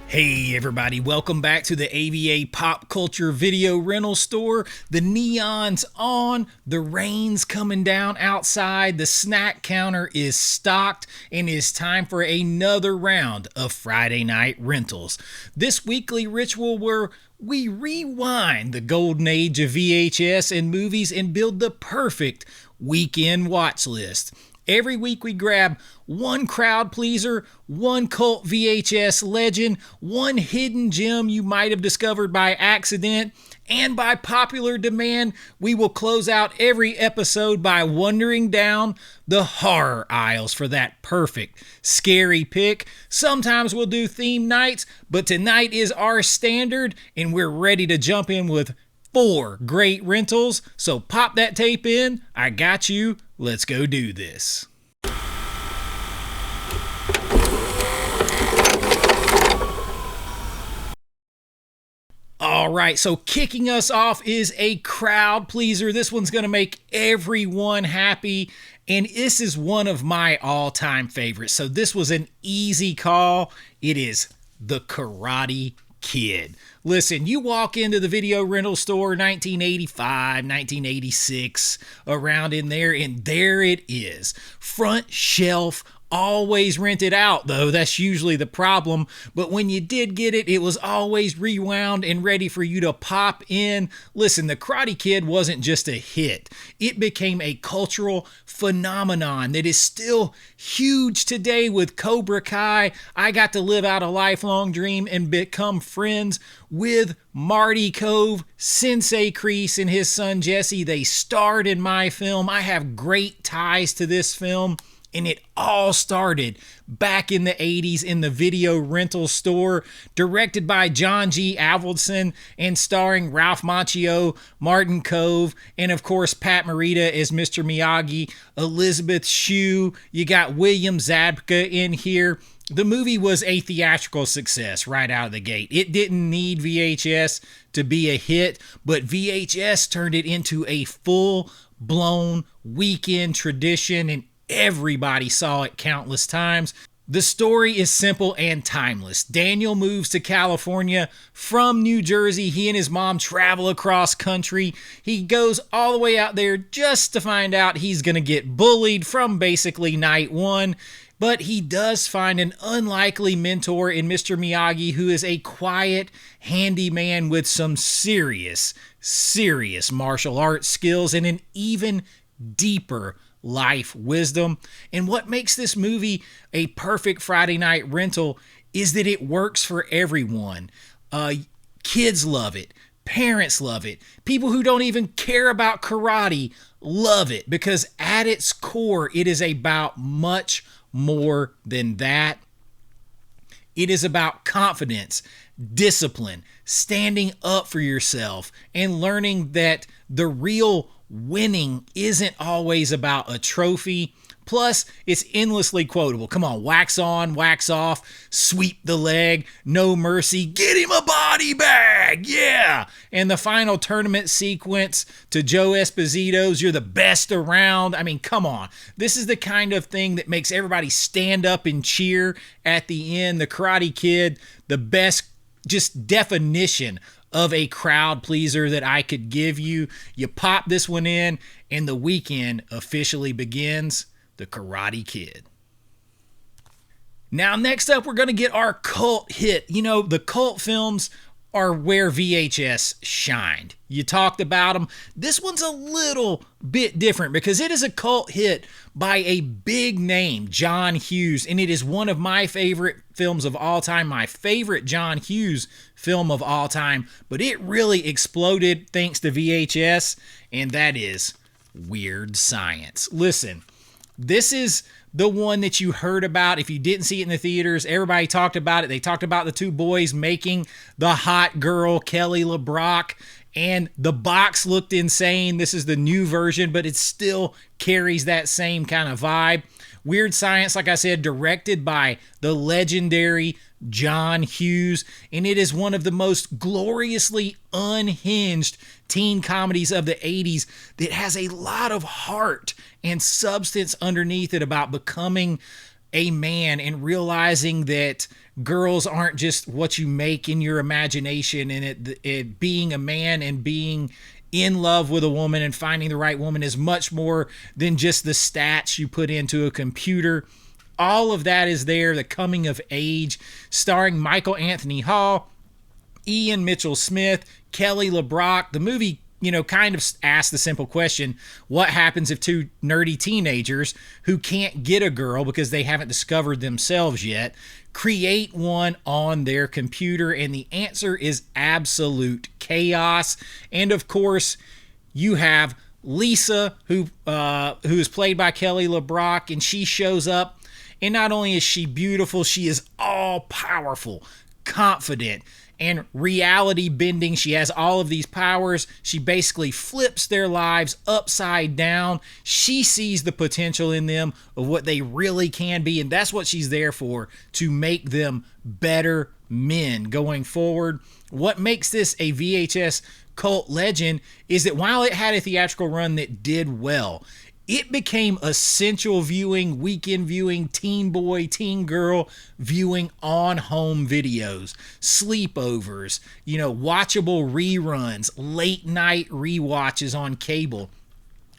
Hey everybody, welcome back to the AVA Pop Culture video rental store. The neon's on, the rain's coming down outside, the snack counter is stocked, and it's time for another round of Friday night rentals. This weekly ritual where we rewind the golden age of VHS and movies and build the perfect weekend watch list. Every week we grab one crowd pleaser, one cult VHS legend, one hidden gem you might have discovered by accident, and by popular demand, we will close out every episode by wandering down the horror aisles for that perfect, scary pick. Sometimes we'll do theme nights, but tonight is our standard, and we're ready to jump in with 4 great rentals. So pop that tape in. I got you. Let's go do this. All right, so kicking us off is a crowd pleaser. This one's going to make everyone happy, and this is one of my all-time favorites. So this was an easy call. It is The Karate Kid. Listen, you walk into the video rental store 1985, 1986, around in there, and there it is. Front shelf, always rented out, though. That's usually the problem. But when you did get it, it was always rewound and ready for you to pop in. Listen, The Karate Kid wasn't just a hit. It became a cultural phenomenon that is still huge today with Cobra Kai. I got to live out a lifelong dream and become friends with Marty Cove, Sensei Kreese, and his son Jesse. They starred in my film. I have great ties to this film. And it all started back in the 80s in the video rental store, directed by John G. Avildsen and starring Ralph Macchio, Martin Cove, and of course Pat Morita as Mr. Miyagi, Elizabeth Shue. You got William Zabka in here. The movie was a theatrical success right out of the gate. It didn't need VHS to be a hit, but VHS turned it into a full-blown weekend tradition, and everybody saw it countless times. The story is simple and timeless. Daniel moves to California from New Jersey. He and his mom travel across country. He goes all the way out there just to find out he's going to get bullied from basically night one. But he does find an unlikely mentor in Mr. Miyagi, who is a quiet, handyman with some serious martial arts skills and an even deeper life wisdom. And what makes this movie a perfect Friday night rental is that it works for everyone. Kids love it. Parents love it. People who don't even care about karate love it, because at its core, it is about much more than that. It is about confidence, discipline, standing up for yourself, and learning that the real winning isn't always about a trophy. Plus, it's endlessly quotable. Come on, wax on, wax off, sweep the leg, no mercy, get him a body bag, yeah! And the final tournament sequence to Joe Esposito's "You're the best around." I mean, come on. This is the kind of thing that makes everybody stand up and cheer at the end. The Karate Kid, the best just definition of a crowd pleaser that I could give you. You pop this one in, and the weekend officially begins. The Karate Kid. Now, next up, we're going to get our cult hit. You know, the cult films are where VHS shined. You talked about them. This one's a little bit different because it is a cult hit by a big name, John Hughes, and it is one of my favorite films of all time, my favorite John Hughes film of all time, but it really exploded thanks to VHS, and that is Weird Science. Listen, this is the one that you heard about. If you didn't see it in the theaters, everybody talked about it. They talked about the two boys making the hot girl, Kelly LeBrock, and the box looked insane. This is the new version, but it still carries that same kind of vibe. Weird Science, like I said, directed by the legendary John Hughes, and it is one of the most gloriously unhinged teen comedies of the 80s that has a lot of heart and substance underneath it about becoming a man and realizing that girls aren't just what you make in your imagination, and it being a man and being in love with a woman and finding the right woman is much more than just the stats you put into a computer. All of that is there. The coming of age, starring Michael Anthony Hall, Ian Mitchell Smith, Kelly LeBrock. The movie, kind of asks the simple question, what happens if two nerdy teenagers who can't get a girl because they haven't discovered themselves yet create one on their computer? And the answer is absolute chaos. And of course, you have Lisa, who is played by Kelly LeBrock, and she shows up. And not only is she beautiful, she is all powerful, confident, and reality bending. She has all of these powers. She basically flips their lives upside down. She sees the potential in them of what they really can be, and that's what she's there for, to make them better men going forward. What makes this a VHS cult legend is that while it had a theatrical run that did well, it became essential viewing, weekend viewing, teen boy, teen girl viewing on home videos, sleepovers, watchable reruns, late night rewatches on cable.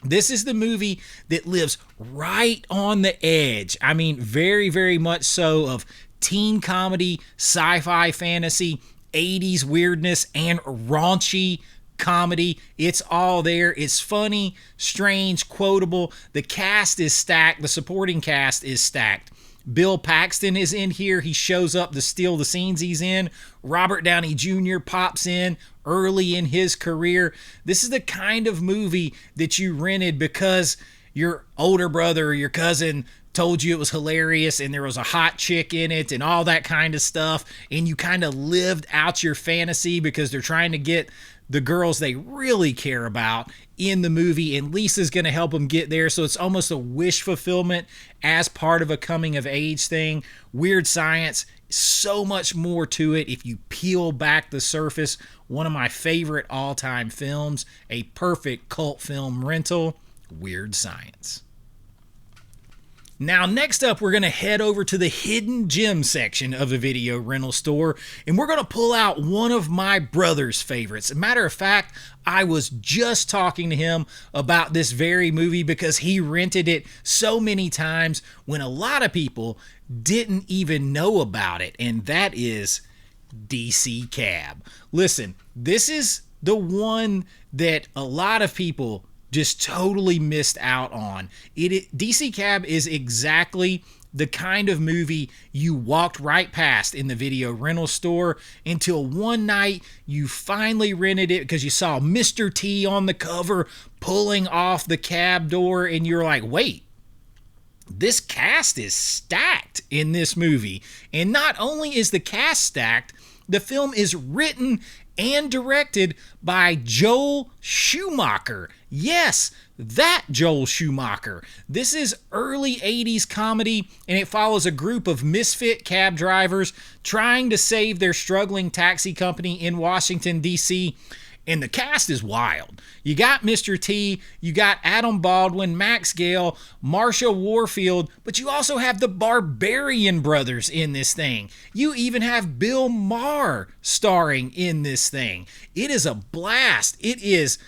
This is the movie that lives right on the edge. I mean, very, very much so, of teen comedy, sci-fi fantasy, 80s weirdness, and raunchy comedy. It's all there. It's funny, strange, quotable. The cast is stacked. The supporting cast is stacked. Bill Paxton is in here. He shows up to steal the scenes he's in. Robert Downey Jr. pops in early in his career. This is the kind of movie that you rented because your older brother or your cousin told you it was hilarious and there was a hot chick in it and all that kind of stuff, and you kind of lived out your fantasy because they're trying to get the girls they really care about in the movie, and Lisa's going to help them get there. So it's almost a wish fulfillment as part of a coming of age thing. Weird Science, so much more to it if you peel back the surface. One of my favorite all-time films, a perfect cult film rental, Weird Science. Now, next up, we're going to head over to the hidden gem section of the video rental store, and we're going to pull out one of my brother's favorites. As a matter of fact, I was just talking to him about this very movie because he rented it so many times when a lot of people didn't even know about it, and that is DC Cab. Listen, this is the one that a lot of people just totally missed out on. DC Cab is exactly the kind of movie you walked right past in the video rental store until one night you finally rented it because you saw Mr. T on the cover pulling off the cab door, and you're like, wait, this cast is stacked in this movie. And not only is the cast stacked, the film is written and directed by Joel Schumacher. Yes, that Joel Schumacher. This is early 80s comedy, and it follows a group of misfit cab drivers trying to save their struggling taxi company in Washington, D.C., and the cast is wild. You got Mr. T, you got Adam Baldwin, Max Gale, Marsha Warfield, but you also have the Barbarian Brothers in this thing. You even have Bill Maher starring in this thing. It is a blast. It is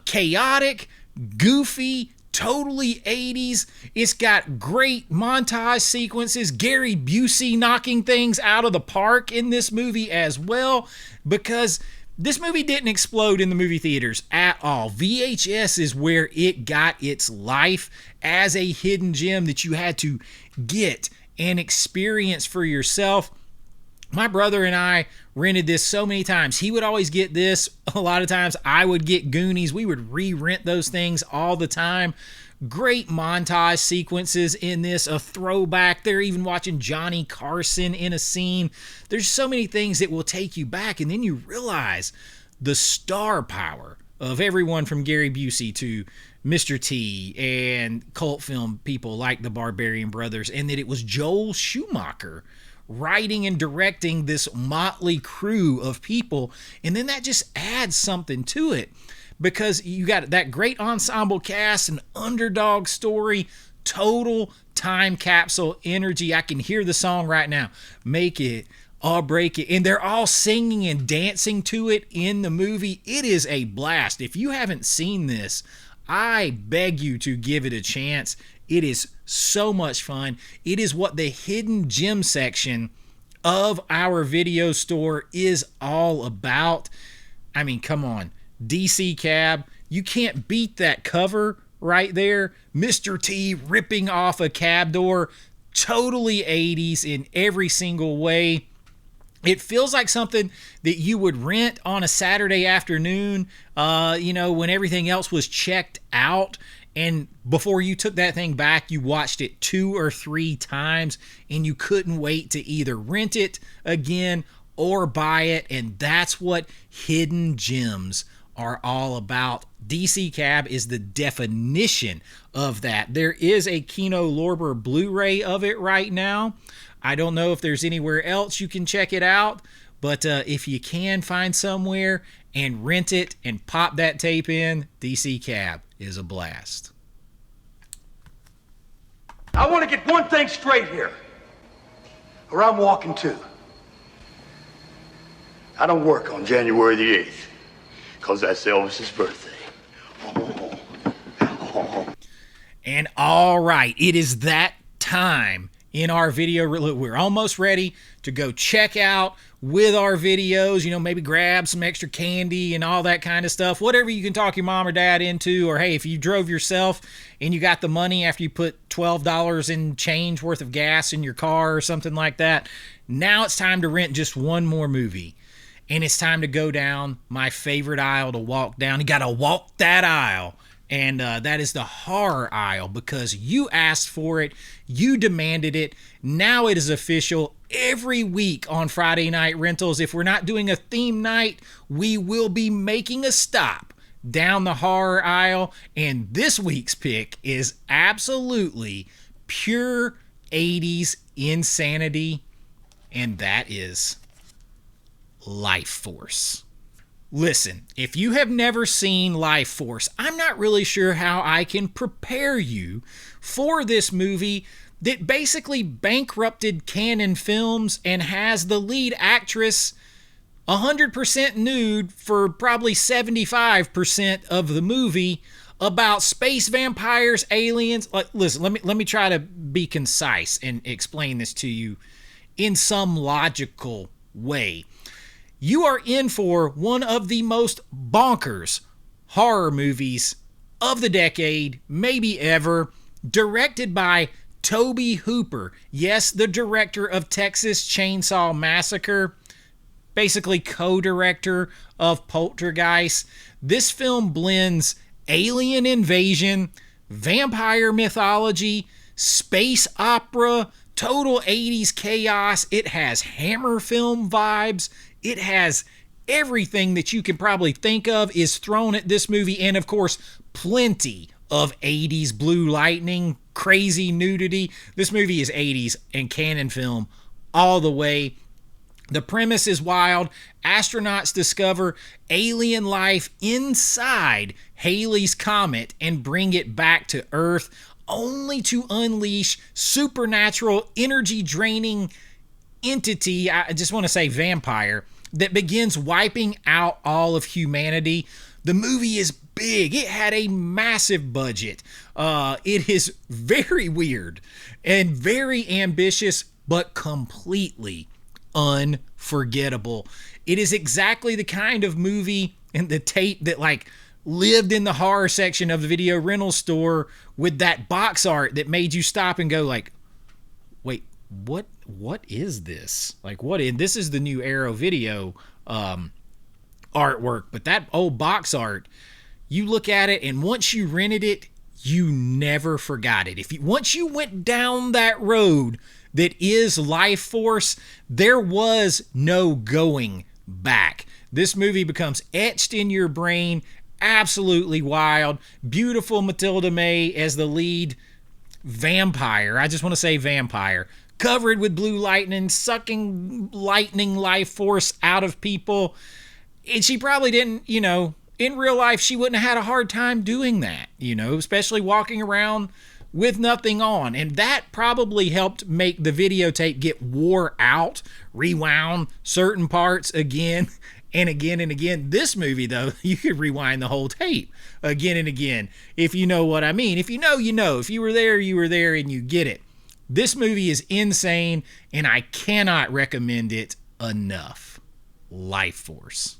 chaotic, goofy, totally 80s. It's got great montage sequences. Gary Busey knocking things out of the park in this movie as well, because this movie didn't explode in the movie theaters at all. VHS is where it got its life as a hidden gem that you had to get and experience for yourself. My brother and I rented this so many times. He would always get this. A lot of times I would get Goonies. We would re-rent those things all the time. Great montage sequences in this, a throwback. They're even watching Johnny Carson in a scene. There's so many things that will take you back, and then you realize the star power of everyone from Gary Busey to Mr. T and cult film people like the Barbarian Brothers, and that it was Joel Schumacher writing and directing this motley crew of people, and then that just adds something to it. Because you got that great ensemble cast, an underdog story, total time capsule energy. I can hear the song right now. Make it or break it. And they're all singing and dancing to it in the movie. It is a blast. If you haven't seen this, I beg you to give it a chance. It is so much fun. It is what the hidden gem section of our video store is all about. I mean, come on. DC Cab, you can't beat that cover right there. Mr. T ripping off a cab door. Totally 80s in every single way. It feels like something that you would rent on a Saturday afternoon, when everything else was checked out. And before you took that thing back, you watched it 2 or 3 times and you couldn't wait to either rent it again or buy it. And that's what hidden gems are all about. DC Cab is the definition of that. There is a Kino Lorber Blu-ray of it right now. I don't know if there's anywhere else you can check it out, but if you can find somewhere and rent it and pop that tape in, DC Cab is a blast. I want to get one thing straight here, or I'm walking too. I don't work on January the 8th, because that's Elvis's birthday. And all right, it is that time in our video. We're almost ready to go check out with our videos, maybe grab some extra candy and all that kind of stuff, whatever you can talk your mom or dad into. Or hey, if you drove yourself and you got the money after you put $12 in change worth of gas in your car or something like that, now it's time to rent just one more movie. And it's time to go down my favorite aisle to walk down. You got to walk that aisle. And that is the horror aisle, because you asked for it, you demanded it. Now it is official. Every week on Friday Night Rentals, if we're not doing a theme night, we will be making a stop down the horror aisle. And this week's pick is absolutely pure 80s insanity, and that is Life Force. Listen, if you have never seen Life Force, I'm not really sure how I can prepare you for this movie that basically bankrupted Canon Films and has the lead actress 100% nude for probably 75% of the movie, about space vampires, aliens. Listen, let me try to be concise and explain this to you in some logical way. You are in for one of the most bonkers horror movies of the decade, maybe ever, directed by Tobe Hooper. Yes, the director of Texas Chainsaw Massacre, basically co-director of Poltergeist. This film blends alien invasion, vampire mythology, space opera, total 80s chaos. It has Hammer film vibes. It has everything that you can probably think of is thrown at this movie. And of course, plenty of 80s blue lightning, crazy nudity. This movie is 80s and Canon film all the way. The premise is wild. Astronauts discover alien life inside Halley's Comet and bring it back to Earth, only to unleash supernatural, energy-draining entity, I just want to say vampire, that begins wiping out all of humanity. The movie is big. It had a massive budget. It is very weird and very ambitious, but completely unforgettable. It is exactly the kind of movie and the tape that lived in the horror section of the video rental store with that box art that made you stop and go wait, what is this? This is the new Arrow Video artwork, but that old box art, you look at it, and once you rented it, you never forgot it. Once you went down that road that is Life Force, there was no going back. This movie becomes etched in your brain. Absolutely wild. Beautiful Matilda May as the lead vampire. I just want to say vampire. Covered with blue lightning, sucking lightning life force out of people. And she probably didn't, in real life, she wouldn't have had a hard time doing that, especially walking around with nothing on. And that probably helped make the videotape get wore out, rewound certain parts again and again and again. This movie, though, you could rewind the whole tape again and again, if you know what I mean. If you know, you know. If you were there, you were there, and you get it. This movie is insane, and I cannot recommend it enough. Life Force.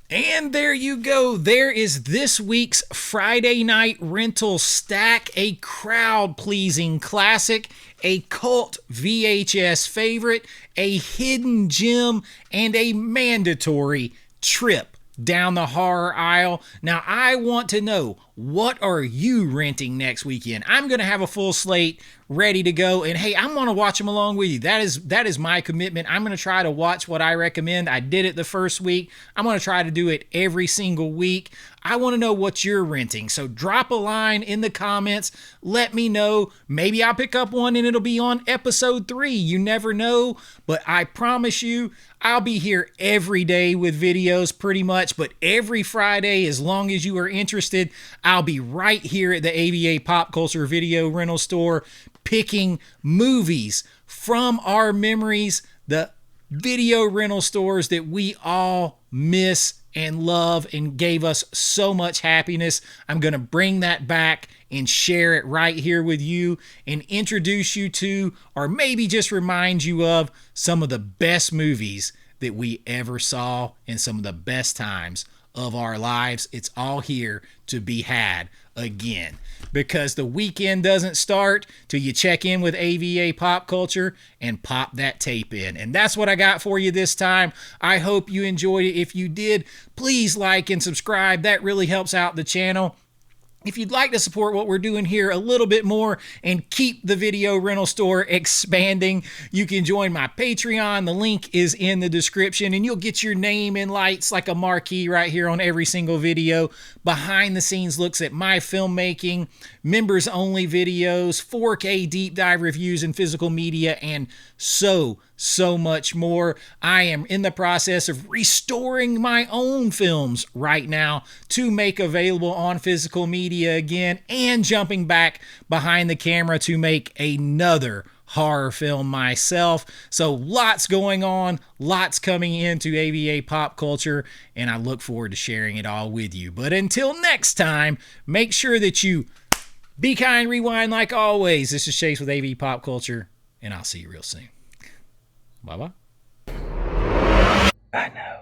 And there you go. There is this week's Friday night rental stack, a crowd-pleasing classic, a cult VHS favorite, a hidden gem, and a mandatory trip down the horror aisle. Now, I want to know, what are you renting next weekend? I'm going to have a full slate ready to go, and hey, I'm going to watch them along with you. That is my commitment. I'm going to try to watch what I recommend. I did it the first week. I'm going to try to do it every single week. I want to know what you're renting, so drop a line in the comments. Let me know. Maybe I'll pick up one and it'll be on episode 3. You never know, but I promise you, I'll be here every day with videos pretty much, but every Friday, as long as you are interested, I'll be right here at the AVA Pop Culture video rental store picking movies from our memories, the video rental stores that we all miss and love and gave us so much happiness. I'm going to bring that back and share it right here with you and introduce you to, or maybe just remind you of, some of the best movies that we ever saw and some of the best times of our lives. It's all here to be had again, because the weekend doesn't start till you check in with AVA Pop Culture and pop that tape in. And that's what I got for you this time. I hope you enjoyed it. If you did, please like and subscribe. That really helps out the channel. If you'd like to support what we're doing here a little bit more and keep the video rental store expanding, you can join my Patreon. The link is in the description, and you'll get your name in lights like a marquee right here on every single video. Behind the scenes looks at my filmmaking, members only videos, 4K deep dive reviews and physical media, and so much more. I am in the process of restoring my own films right now to make available on physical media again, and jumping back behind the camera to make another horror film myself. So lots going on, lots coming into AVA Pop Culture, and I look forward to sharing it all with you. But until next time, make sure that you be kind, rewind like always. This is Chase with AVA Pop Culture, and I'll see you real soon. Bye-bye. I know.